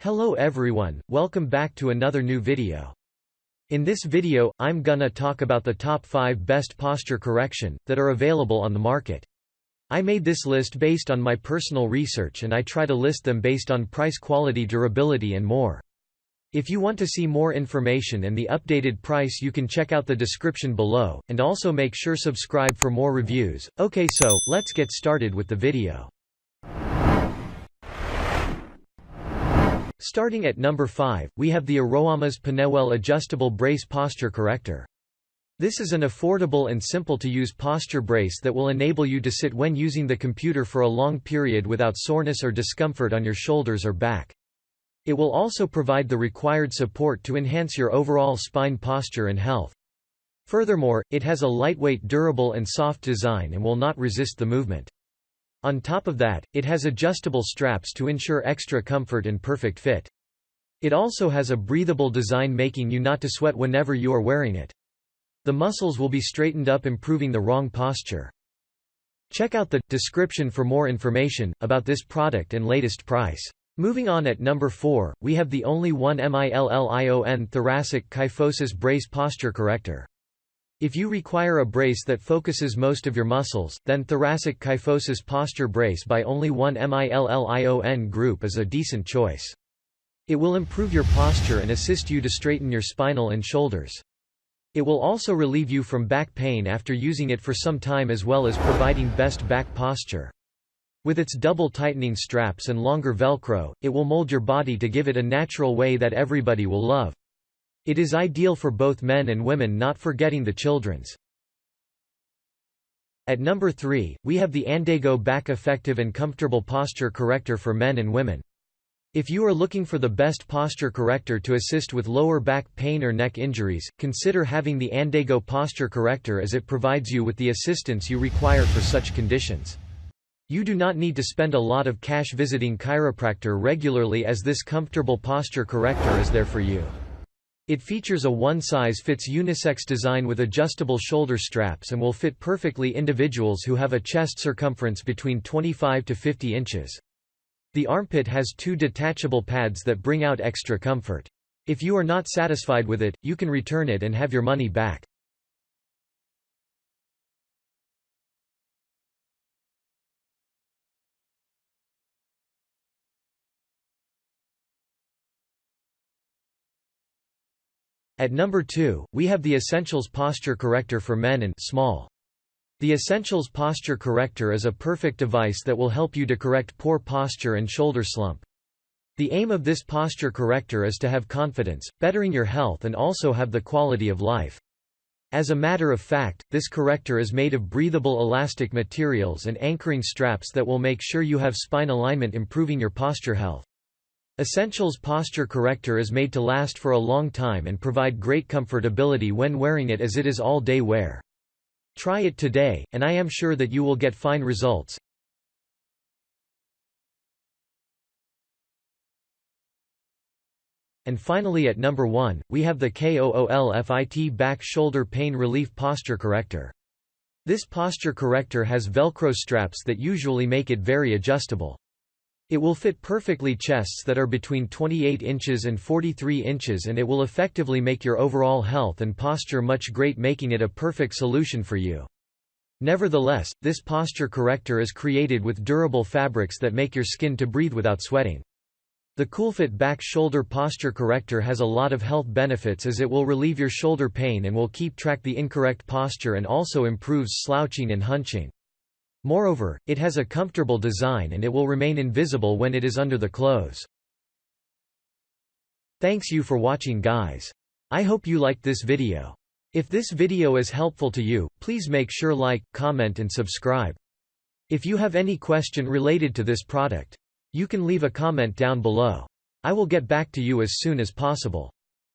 Hello everyone, welcome back to another new video. In this video, I'm gonna talk about the top 5 best posture correction that are available on the market. I made this list based on my personal research and I try to list them based on price, quality, durability and more. If you want to see more information and the updated price, you can check out the description below, and also make sure subscribe for more reviews. Okay, so let's get started with the video. Starting at number 5, we have the Aroamas-Penewell Adjustable Brace Posture Corrector. This is an affordable and simple to use posture brace that will enable you to sit when using the computer for a long period without soreness or discomfort on your shoulders or back. It will also provide the required support to enhance your overall spine posture and health. Furthermore, it has a lightweight, durable and soft design and will not resist the movement. On top of that, it has adjustable straps to ensure extra comfort and perfect fit. It also has a breathable design, making you not to sweat whenever you are wearing it. The muscles will be straightened up, improving the wrong posture. Check out the description for more information about this product and latest price. Moving on, at number 4, we have the only one MILLIO Thoracic Kyphosis Brace Posture Corrector. If you require a brace that focuses most of your muscles, then Thoracic Kyphosis Posture Brace by only one MILLIO group is a decent choice. It will improve your posture and assist you to straighten your spinal and shoulders. It will also relieve you from back pain after using it for some time, as well as providing best back posture. With its double tightening straps and longer Velcro, it will mold your body to give it a natural way that everybody will love. It is ideal for both men and women, not forgetting the children's. At number 3, we have the Andago Back Effective and Comfortable Posture Corrector for men and women. If you are looking for the best posture corrector to assist with lower back pain or neck injuries, consider having the Andago Posture Corrector, as it provides you with the assistance you require for such conditions. You do not need to spend a lot of cash visiting chiropractor regularly, as this comfortable posture corrector is there for you. It features a one-size-fits unisex design with adjustable shoulder straps and will fit perfectly individuals who have a chest circumference between 25 to 50 inches. The armpit has 2 detachable pads that bring out extra comfort. If you are not satisfied with it, you can return it and have your money back. At number 2, we have the Essentials Posture Corrector for men and small. The Essentials Posture Corrector is a perfect device that will help you to correct poor posture and shoulder slump. The aim of this posture corrector is to have confidence, bettering your health, and also have the quality of life. As a matter of fact, this corrector is made of breathable elastic materials and anchoring straps that will make sure you have spine alignment, improving your posture health. Essentials Posture Corrector is made to last for a long time and provide great comfortability when wearing it, as it is all-day wear. Try it today, and I am sure that you will get fine results. And finally, at number 1, we have the KOOLFIT Back Shoulder Pain Relief Posture Corrector. This posture corrector has Velcro straps that usually make it very adjustable. It will fit perfectly chests that are between 28 inches and 43 inches, and it will effectively make your overall health and posture much great, making it a perfect solution for you. Nevertheless, this posture corrector is created with durable fabrics that make your skin to breathe without sweating. The KOOLFIT Back Shoulder Posture Corrector has a lot of health benefits, as it will relieve your shoulder pain and will keep track the incorrect posture, and also improves slouching and hunching. Moreover, it has a comfortable design and it will remain invisible when it is under the clothes. Thanks you for watching, guys. I hope you liked this video. If this video is helpful to you, please make sure like, comment and subscribe. If you have any question related to this product, you can leave a comment down below. I will get back to you as soon as possible.